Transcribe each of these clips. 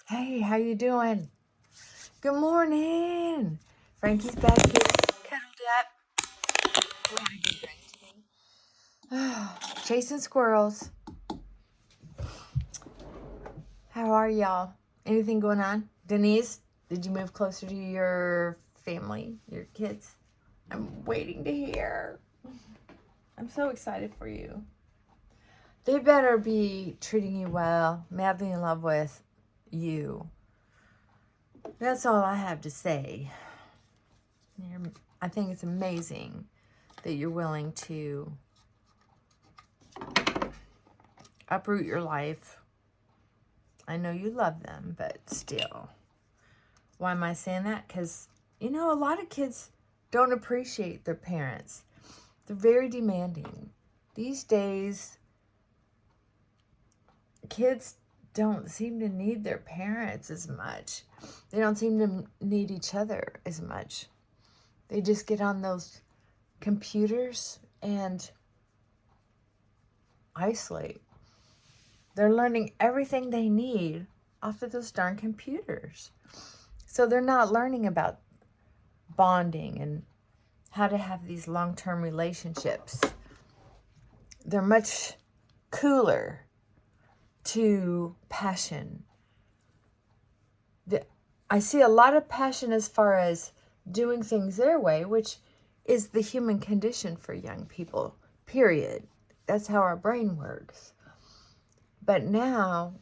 Hey, how you doing? Good morning. Frankie's back here, cuddled up. What are you doing today? Chasing squirrels. How are y'all? Anything going on? Denise, did you move closer to your family, your kids? I'm waiting to hear. I'm so excited for you. They better be treating you well, madly in love with you. That's all I have to say. I think it's amazing that you're willing to uproot your life. I know you love them, but still. Why am I saying that? Because, a lot of kids don't appreciate their parents. They're very demanding. These days, kids don't seem to need their parents as much. They don't seem to need each other as much. They just get on those computers and isolate. They're learning everything they need off of those darn computers. So they're not learning about bonding and how to have these long-term relationships. They're much cooler to passion. I see a lot of passion as far as doing things their way, which is the human condition for young people, period. That's how our brain works. But now,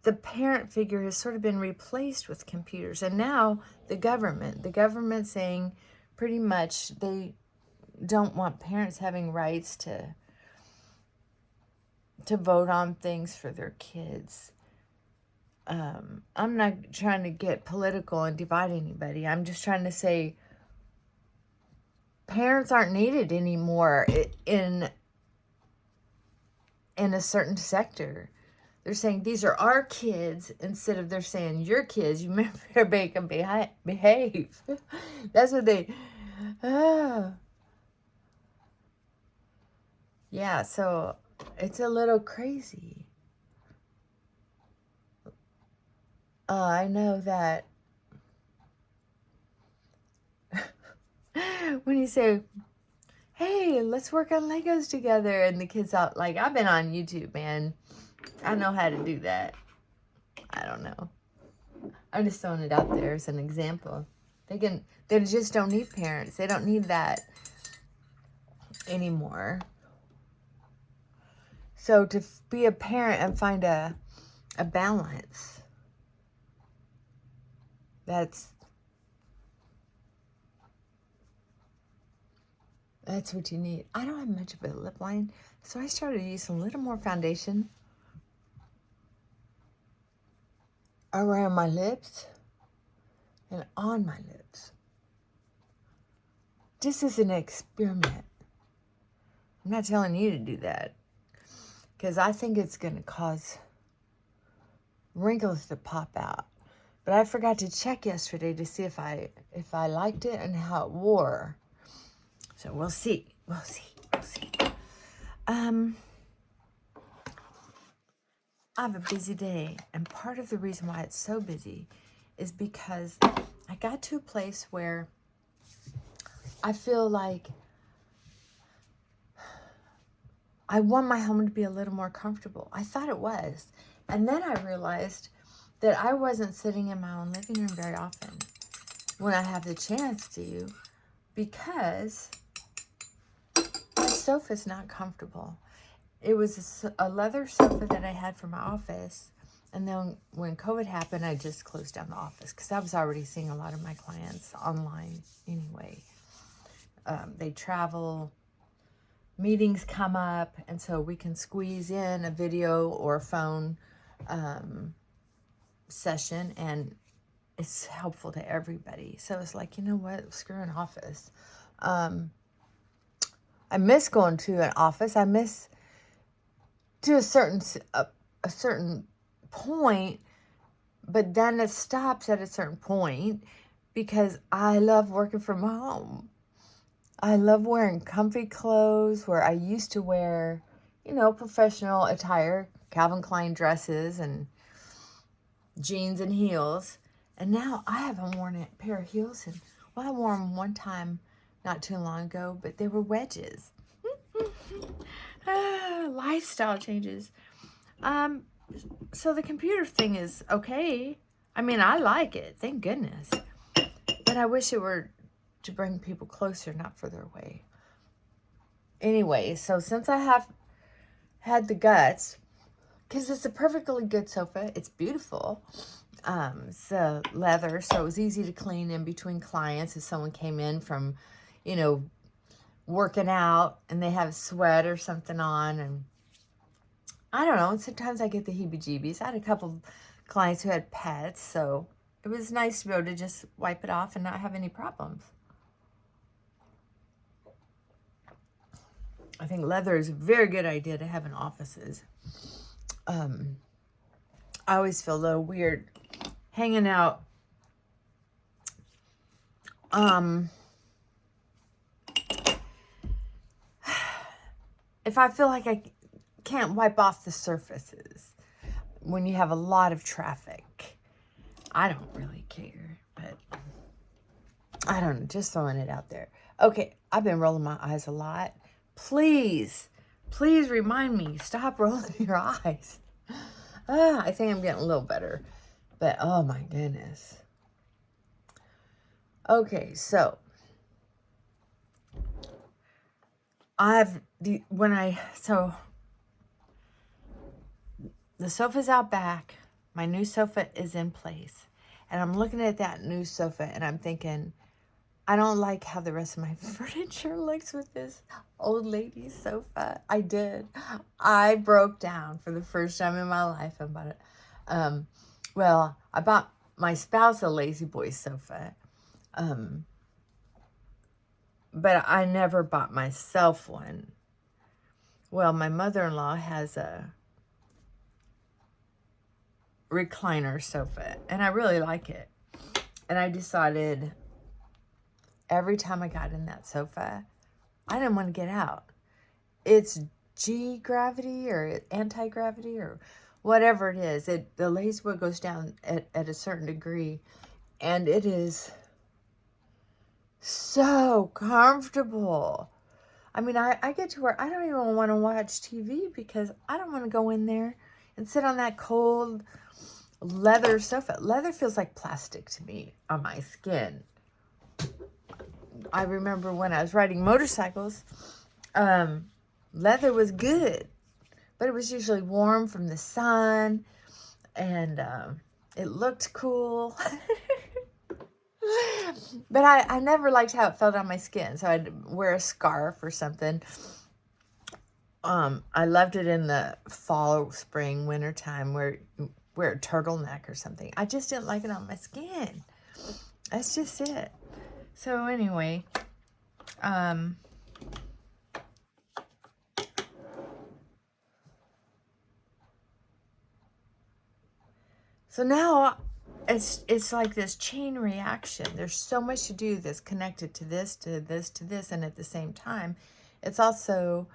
the parent figure has sort of been replaced with computers. And now, the government saying pretty much they don't want parents having rights to vote on things for their kids. I'm not trying to get political and divide anybody. I'm just trying to say parents aren't needed anymore in a certain sector. They're saying these are our kids instead of they're saying your kids. You better make them behave. That's what they. Yeah, so it's a little crazy. I know that when you say, hey, let's work on Legos together, and the kids out, like, I've been on YouTube, man. I know how to do that. I don't know. I'm just throwing it out there as an example. They just don't need parents. They don't need that anymore. So to be a parent and find a balance, that's what you need. I don't have much of a lip line, so I started using a little more foundation around my lips and on my lips. This is an experiment. I'm not telling you to do that because I think it's going to cause wrinkles to pop out. But I forgot to check yesterday to see if I liked it and how it wore. So we'll see. I have a busy day, and part of the reason why it's so busy is because I got to a place where I feel like I want my home to be a little more comfortable. I thought it was. And then I realized that I wasn't sitting in my own living room very often when I have the chance to, because my sofa's not comfortable. It was a leather sofa that I had for my office. And then when COVID happened, I just closed down the office because I was already seeing a lot of my clients online anyway. They travel, meetings come up, and so we can squeeze in a video or a phone session, and it's helpful to everybody. So it's like, you know what? Screw an office. I miss going to an office. I miss to a certain point, but then it stops at a certain point because I love working from home. I love wearing comfy clothes where I used to wear, professional attire, Calvin Klein dresses and jeans and heels. And now I haven't worn a pair of heels in, well, I wore them one time not too long ago, but they were wedges. Lifestyle changes. So the computer thing is okay. I mean, I like it, thank goodness. But I wish it were to bring people closer, not further away. Anyway, so since I have had the guts, because it's a perfectly good sofa, it's beautiful. It's leather, so it was easy to clean in between clients if someone came in from, you know, working out and they have sweat or something on. And I don't know, sometimes I get the heebie-jeebies. I had a couple clients who had pets, so it was nice to be able to just wipe it off and not have any problems. I think leather is a very good idea to have in offices. I always feel a little weird hanging out if I feel like I can't wipe off the surfaces when you have a lot of traffic. I don't really care, but I don't know, just throwing it out there. Okay, I've been rolling my eyes a lot. Please remind me, stop rolling your eyes. I think I'm getting a little better, but oh my goodness. Okay, so the sofa's out back. My new sofa is in place. And I'm looking at that new sofa and I'm thinking, I don't like how the rest of my furniture looks with this old lady sofa. I broke down for the first time in my life about it. Well, I bought my spouse a Lazy Boy sofa. But I never bought myself one. Well, my mother-in-law has a recliner sofa, and I really like it. And I decided every time I got in that sofa, I didn't want to get out. It's G-gravity or anti-gravity or whatever it is. The Lazy Boy goes down at a certain degree, and it is so comfortable. I mean, I get to where I don't even want to watch TV because I don't want to go in there and sit on that cold leather sofa. Leather feels like plastic to me on my skin. I remember when I was riding motorcycles, leather was good, but it was usually warm from the sun, and it looked cool. But I never liked how it felt on my skin, so I'd wear a scarf or something. I loved it in the fall, spring, winter time, where wear a turtleneck or something. I just didn't like it on my skin. That's just it. So anyway, so now it's like this chain reaction. There's so much to do that's connected to this, to this, to this, and at the same time, it's also,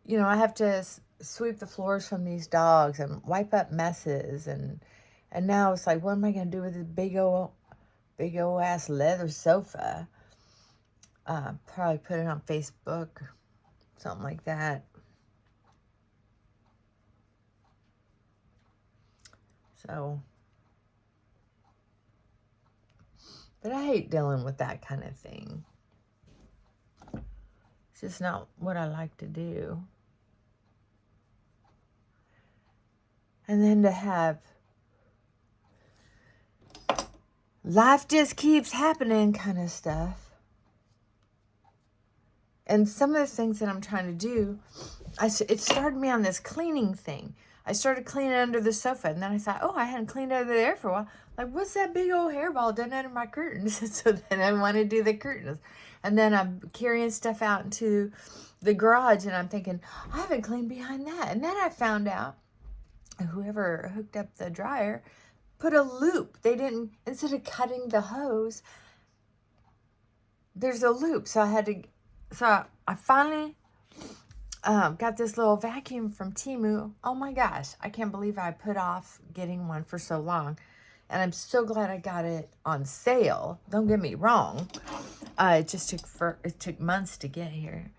you know, I have to sweep the floors from these dogs and wipe up messes, and now it's like, what am I gonna do with this big old ass leather sofa? Probably put it on Facebook, something like that. So, but I hate dealing with that kind of thing. It's just not what I like to do. And then to have life just keeps happening kind of stuff. And some of the things that I'm trying to do, it started me on this cleaning thing. I started cleaning under the sofa, and then I thought, oh, I hadn't cleaned under there for a while. Like, what's that big old hairball done under my curtains? So then I want to do the curtains. And then I'm carrying stuff out into the garage, and I'm thinking, I haven't cleaned behind that. And then I found out whoever hooked up the dryer put a loop. They didn't, instead of cutting the hose, there's a loop. So I finally got this little vacuum from Temu. Oh my gosh, I can't believe I put off getting one for so long. And I'm so glad I got it on sale. Don't get me wrong. It just took months to get here.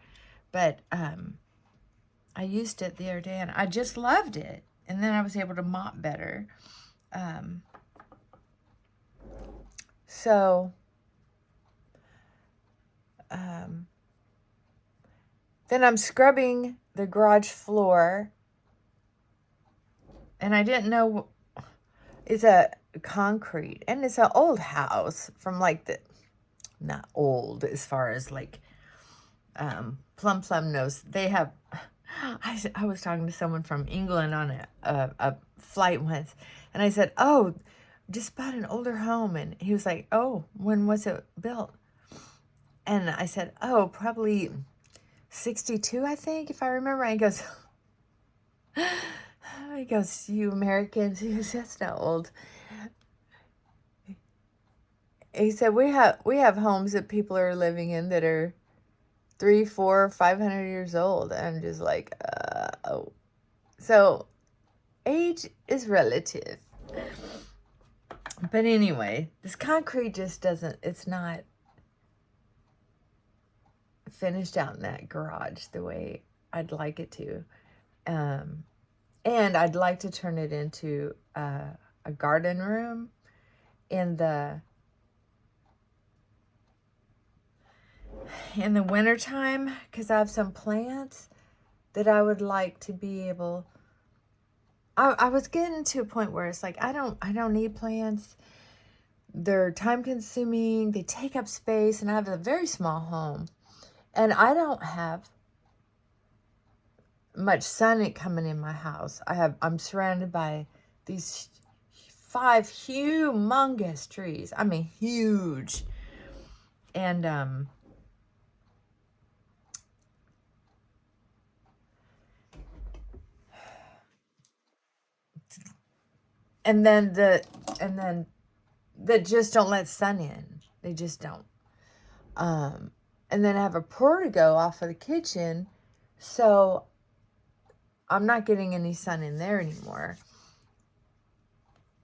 But I used it the other day and I just loved it. And then I was able to mop better. So then I'm scrubbing the garage floor. And I didn't know it's a concrete. And it's an old house from like the, not old as far as like Plum knows. They have, I was talking to someone from England on a flight once. And I said, oh, just bought an older home. And he was like, oh, when was it built? And I said, oh, probably 62, I think, if I remember. And he goes, you Americans, he goes, that's not old. He said, we have homes that people are living in that are 300, 400, 500 years old. I'm just like, oh. So age is relative. But anyway, this concrete just doesn't, it's not finished out in that garage the way I'd like it to. And I'd like to turn it into a garden room in the wintertime, because I have some plants that I would like to be able. I was getting to a point where it's like I don't need plants. They're time consuming. They take up space, and I have a very small home, and I don't have much sun coming in my house. I'm surrounded by these 5 humongous trees. I mean, huge, and then that just don't let sun in. They just don't. And then I have a portico off of the kitchen, so I'm not getting any sun in there anymore.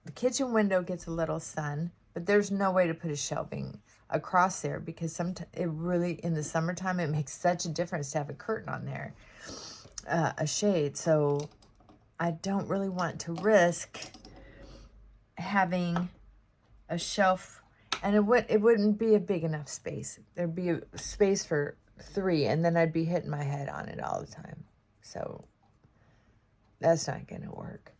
The kitchen window gets a little sun, but there's no way to put a shelving across there because it really, in the summertime, it makes such a difference to have a curtain on there, a shade. So I don't really want to risk having a shelf, and it wouldn't be a big enough space. There'd be a space for 3, and then I'd be hitting my head on it all the time. So that's not going to work.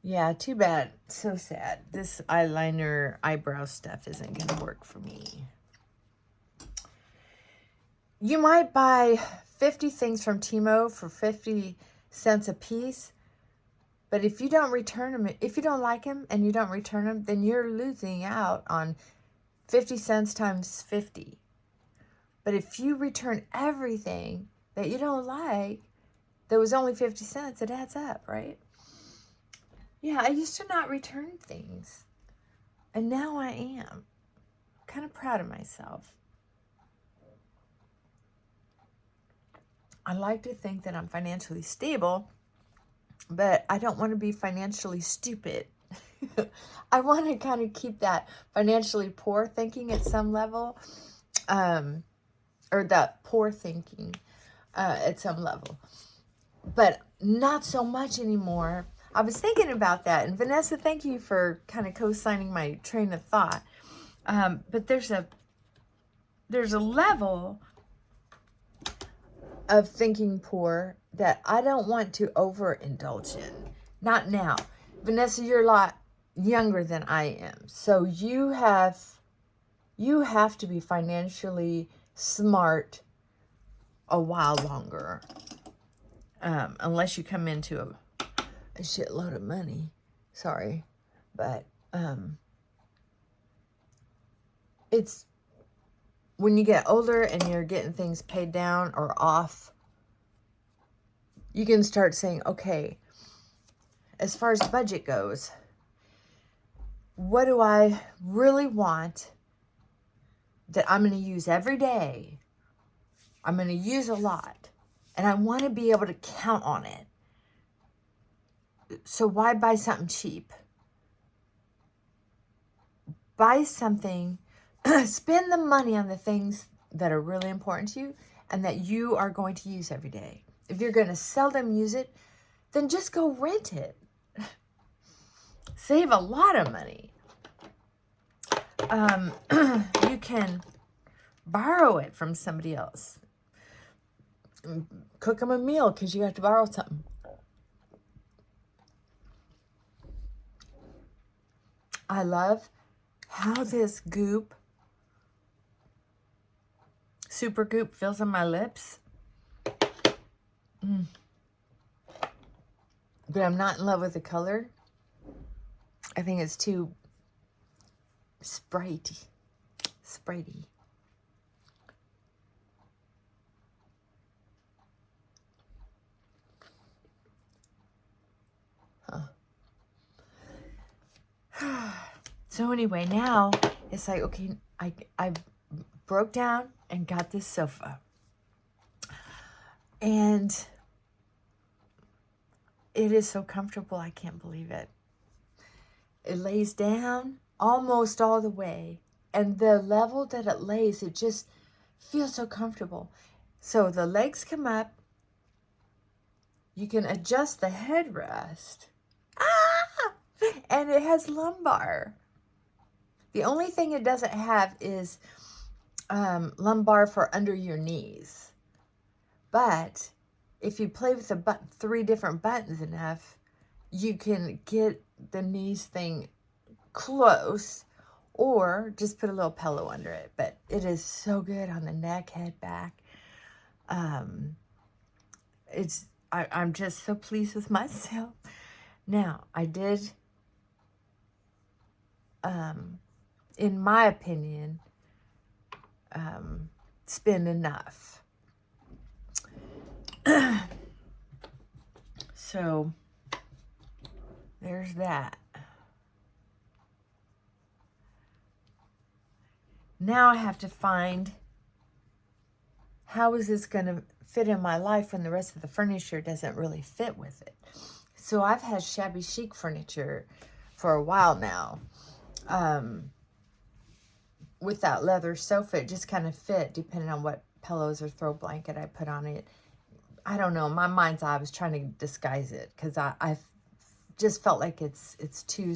Yeah, too bad. So sad. This eyeliner, eyebrow stuff isn't going to work for me. You might buy 50 things from Temu for 50 cents a piece, but if you don't return them, if you don't like them and you don't return them, then you're losing out on 50 cents times 50. But if you return everything that you don't like, that was only 50 cents, it adds up, right? Yeah, I used to not return things, and now I am. I'm kind of proud of myself. I like to think that I'm financially stable, but I don't want to be financially stupid. I want to kind of keep that financially poor thinking at some level, or that poor thinking at some level, but not so much anymore. I was thinking about that, and Vanessa, thank you for kind of co-signing my train of thought. But there's a level of thinking poor that I don't want to overindulge in. Not now. Vanessa, you're a lot younger than I am. So you have to be financially smart a while longer. Unless you come into a shitload of money. Sorry. But it's when you get older and you're getting things paid down or off, you can start saying, okay, as far as the budget goes, what do I really want that I'm going to use every day? I'm going to use a lot. And I want to be able to count on it. So why buy something cheap? Buy something, spend the money on the things that are really important to you and that you are going to use every day. If you're going to seldom use it, then just go rent it. Save a lot of money. You can borrow it from somebody else. Cook them a meal because you have to borrow something. I love how this goop, super goop, fills in my lips. But I'm not in love with the color. I think it's too spritey. So anyway, now it's like, okay, I broke down and got this sofa. And it is so comfortable, I can't believe it. It lays down almost all the way. And the level that it lays, it just feels so comfortable. So the legs come up. You can adjust the headrest. Ah! And it has lumbar. The only thing it doesn't have is lumbar for under your knees. But if you play with the 3 different buttons enough, you can get the knees thing close, or just put a little pillow under it. But it is so good on the neck, head, back. I'm just so pleased with myself. Now, I did, in my opinion, spend enough. So, there's that. Now I have to find, how is this going to fit in my life when the rest of the furniture doesn't really fit with it? So I've had shabby chic furniture for a while now. With that leather sofa, it just kind of fit depending on what pillows or throw blanket I put on it. I don't know. In my mind's eye, I was trying to disguise it because I just felt like it's too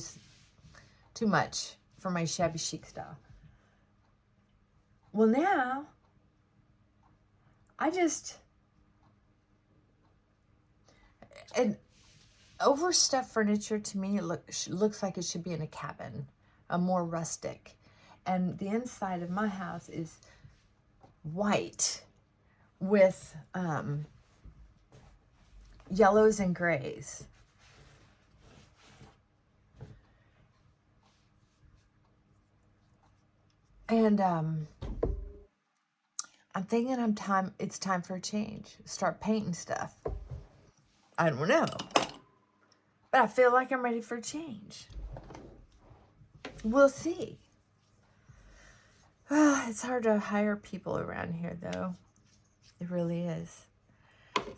much for my shabby chic style. Well, now and overstuffed furniture to me, it looks like it should be in a cabin, a more rustic. And the inside of my house is white with yellows and grays. And I'm thinking it's time for a change. Start painting stuff. I don't know. But I feel like I'm ready for a change. We'll see. It's hard to hire people around here, though. It really is.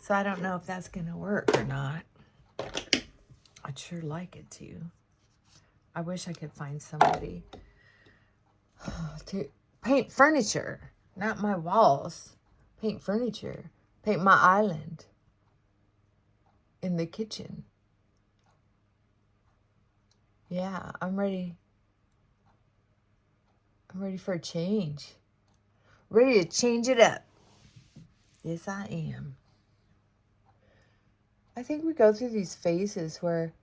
So I don't know if that's going to work or not. I'd sure like it to. I wish I could find somebody to paint furniture, not my walls. Paint furniture. Paint my island in the kitchen. Yeah, I'm ready. I'm ready for a change. Ready to change it up. Yes, I am. I think we go through these phases where,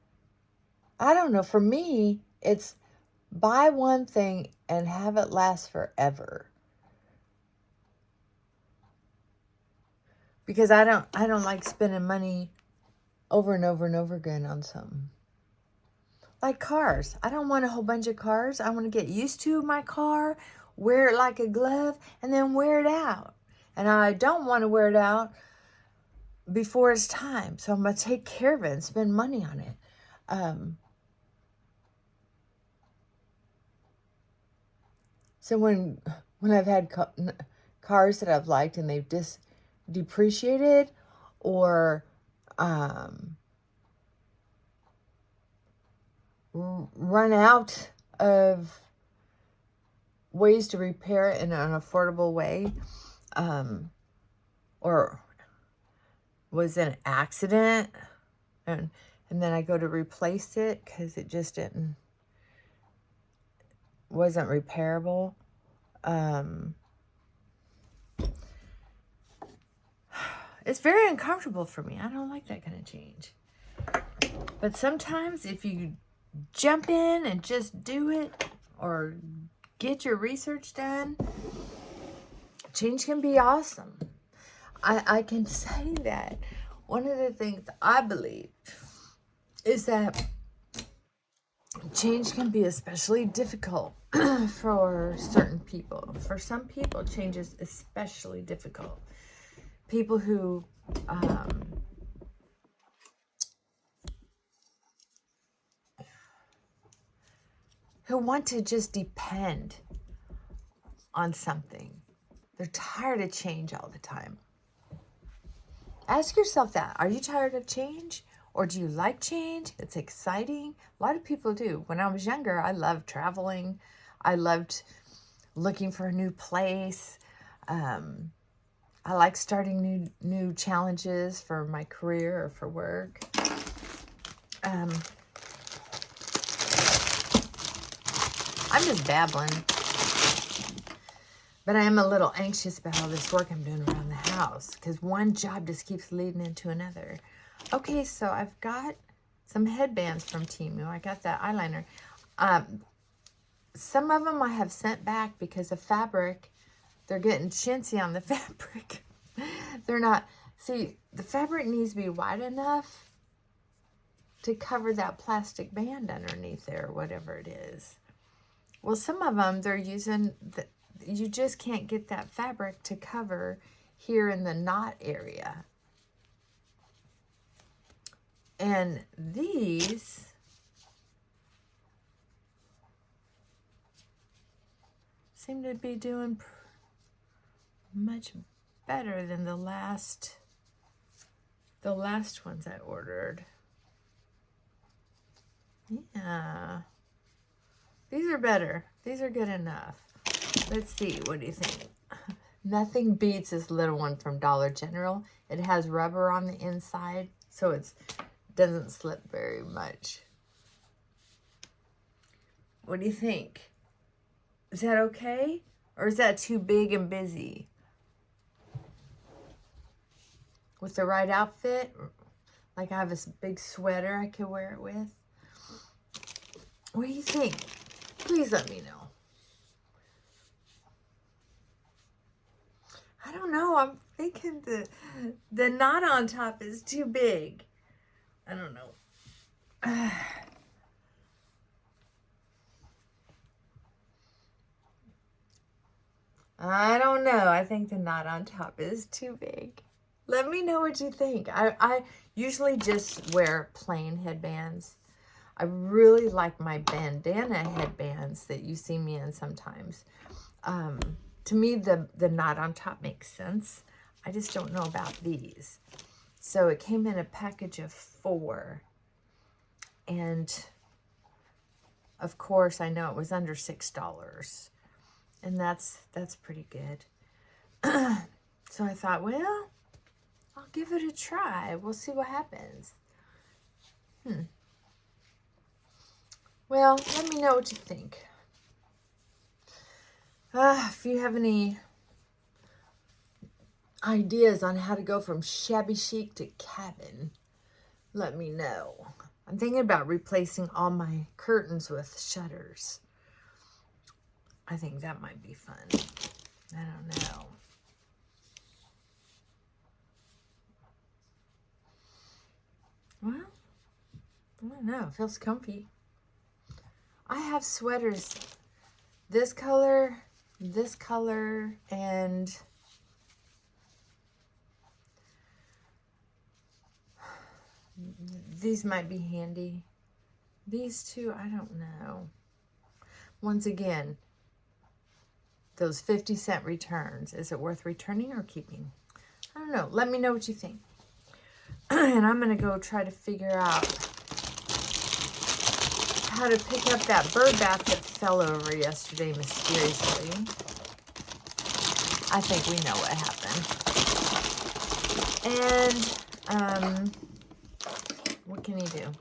I don't know, for me, it's buy one thing and have it last forever. Because I don't like spending money over and over and over again on something. Like cars. I don't want a whole bunch of cars. I want to get used to my car, wear it like a glove, and then wear it out. And I don't want to wear it out before it's time. So I'm going to take care of it and spend money on it. So when I've had cars that I've liked and they've depreciated or run out of ways to repair it in an affordable way, or was an accident, and then I go to replace it because it just wasn't repairable. It's very uncomfortable for me. I don't like that kind of change. But sometimes if you jump in and just do it or get your research done, change can be awesome. I can say that one of the things I believe is that change can be especially difficult for certain people. For some people, change is especially difficult. People who want to just depend on something. They're tired of change all the time. Ask yourself that. Are you tired of change? Or do you like change? It's exciting. A lot of people do. When I was younger, I loved traveling. I loved looking for a new place. I like starting new challenges for my career or for work. I'm just babbling. But I am a little anxious about all this work I'm doing around the house because one job just keeps leading into another. Okay, so I've got some headbands from Temu. I got that eyeliner. Some of them I have sent back because of fabric. They're getting chintzy on the fabric. They're not. See, the fabric needs to be wide enough to cover that plastic band underneath there, or whatever it is. Well, some of them, they're using... you just can't get that fabric to cover here in the knot area. And these seem to be doing much better than the last ones I ordered. Yeah. These are better. These are good enough. Let's see. What do you think? Nothing beats this little one from Dollar General. It has rubber on the inside, so it doesn't slip very much. What do you think? Is that okay? Or is that too big and busy? With the right outfit? Like I have this big sweater I could wear it with? What do you think? Please let me know. I don't know. I'm thinking the knot on top is too big. I don't know. I don't know. I think the knot on top is too big. Let me know what you think. I usually just wear plain headbands. I really like my bandana headbands that you see me in sometimes. To me, the knot on top makes sense. I just don't know about these. So it came in a package of 4. And, of course, I know it was under $6. And that's pretty good. So I thought, well, I'll give it a try. We'll see what happens. Well, let me know what you think. If you have any ideas on how to go from shabby chic to cabin, let me know. I'm thinking about replacing all my curtains with shutters. I think that might be fun. I don't know. Well, I don't know. It feels comfy. I have sweaters this color, and these might be handy. These two, I don't know. Once again, those 50-cent returns. Is it worth returning or keeping? I don't know. Let me know what you think. And I'm going to go try to figure out how to pick up that bird bath that fell over yesterday mysteriously. I think we know what happened. And, what can you do?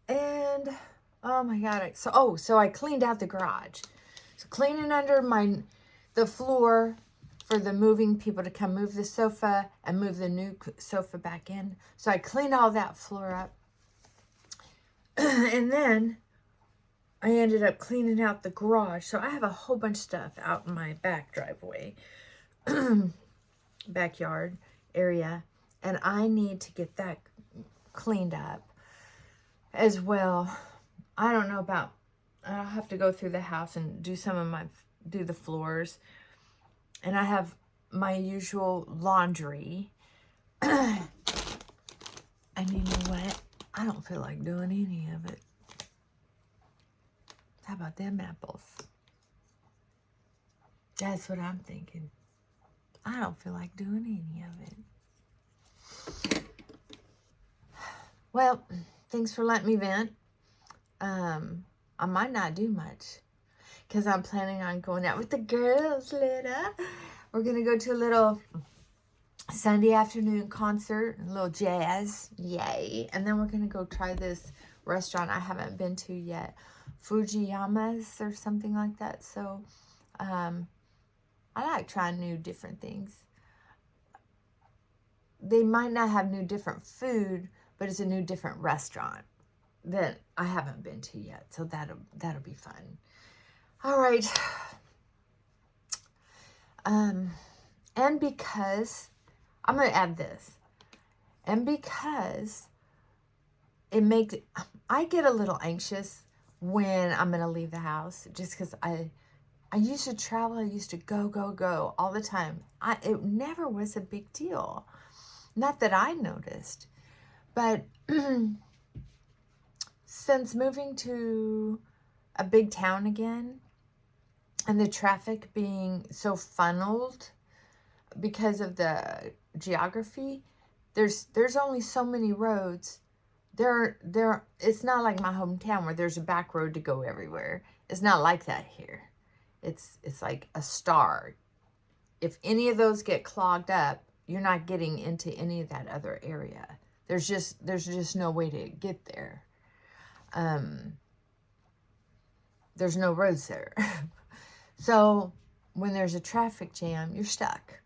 And, oh my God. So I cleaned out the garage. So cleaning under the floor for the moving people to come move the sofa and move the new sofa back in. So I cleaned all that floor up. And then I ended up cleaning out the garage. So I have a whole bunch of stuff out in my back driveway, backyard area. And I need to get that cleaned up as well. I don't know about, I'll have to go through the house and do do the floors. And I have my usual laundry. And you know what? I don't feel like doing any of it. How about them apples? That's what I'm thinking. I don't feel like doing any of it. Well, thanks for letting me vent. I might not do much because I'm planning on going out with the girls later. We're going to go to a little Sunday afternoon concert, a little jazz, yay. And then we're going to go try this restaurant I haven't been to yet, Fujiyama's or something like that. So, I like trying new different things. They might not have new different food, but it's a new different restaurant that I haven't been to yet. So that'll be fun. All right. And because I'm going to add this, and because I get a little anxious when I'm going to leave the house, just because I used to travel. I used to go all the time. It never was a big deal. Not that I noticed, but since moving to a big town again and the traffic being so funneled because of the geography, there's only so many roads. It's not like my hometown where there's a back road to go everywhere. It's not like that here. It's like a star. If any of those get clogged up, you're not getting into any of that other area. There's just no way to get there. There's no roads there. So when there's a traffic jam, you're stuck.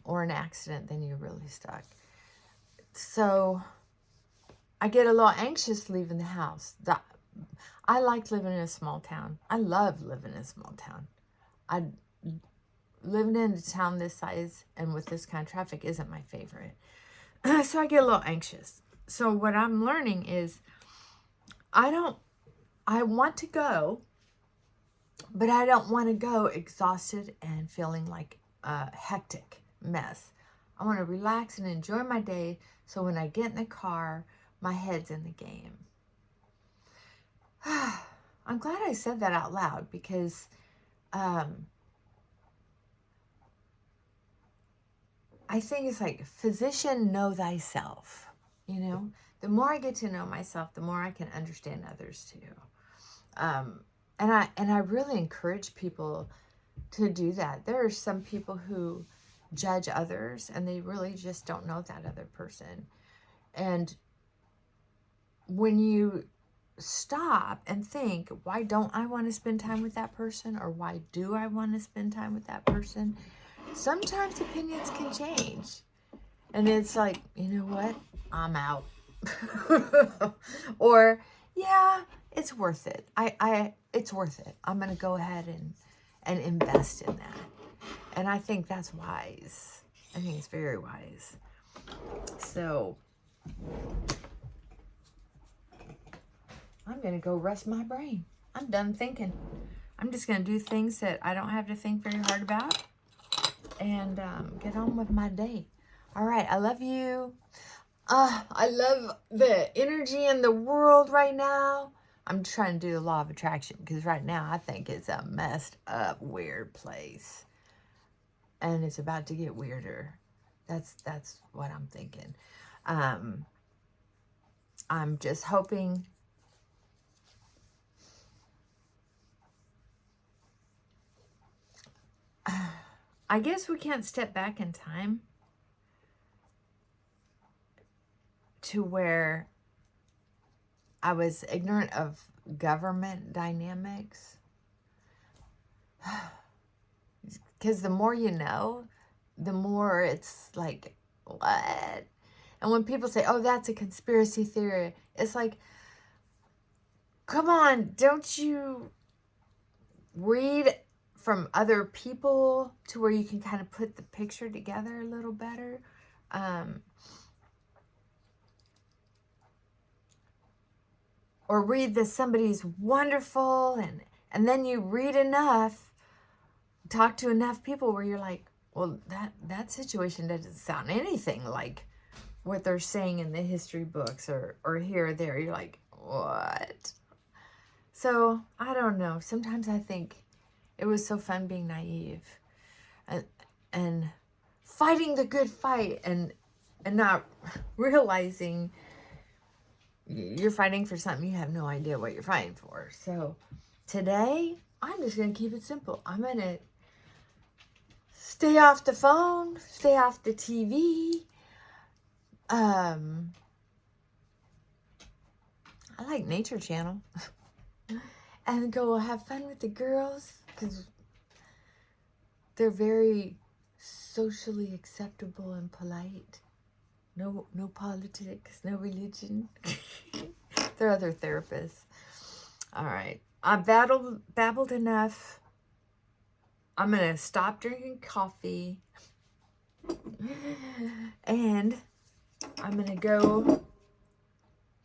Or an accident, then you're really stuck. So I get a little anxious leaving the house. I like living in a small town. I love living in a small town. Living in a town this size and with this kind of traffic isn't my favorite. So I get a little anxious. So what I'm learning is I want to go, but I don't want to go exhausted and feeling like a hectic mess. I want to relax and enjoy my day, so when I get in the car, my head's in the game. I'm glad I said that out loud, because I think it's like, physician, know thyself. You know, the more I get to know myself, the more I can understand others too. And I really encourage people to do that. There are some people who judge others and they really just don't know that other person. And when you stop and think, why don't I want to spend time with that person? Or why do I want to spend time with that person? Sometimes opinions can change. And it's like, you know what? I'm out. Or, yeah, it's worth it. It's worth it. I'm going to go ahead and invest in that. And I think that's wise. I think it's very wise. So I'm going to go rest my brain. I'm done thinking. I'm just going to do things that I don't have to think very hard about and get on with my day. All right. I love you. I love the energy in the world right now. I'm trying to do the law of attraction, because right now I think it's a messed up, weird place. And it's about to get weirder. That's what I'm thinking. I'm just hoping I guess we can't step back in time to where I was ignorant of government dynamics. Because the more you know, the more it's like, what? And when people say, oh, that's a conspiracy theory, it's like, come on, don't you read from other people to where you can kind of put the picture together a little better? Or read that somebody's wonderful, and then you read enough, talk to enough people where you're like, well, that situation doesn't sound anything like what they're saying in the history books or here or there. You're like, what? So I don't know. Sometimes I think it was so fun being naive and fighting the good fight and not realizing you're fighting for something you have no idea what you're fighting for. So today, I'm just going to keep it simple. I'm going to stay off the phone, stay off the TV. I like Nature Channel. And go have fun with the girls, because they're very socially acceptable and polite. No politics, no religion. They're other therapists. All right. I've babbled enough. I'm going to stop drinking coffee. And I'm going to go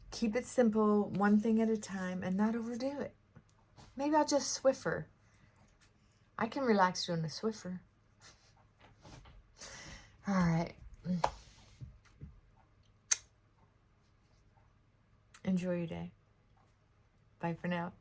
keep it simple, one thing at a time, and not overdo it. Maybe I'll just Swiffer. I can relax doing a Swiffer. All right. Enjoy your day. Bye for now.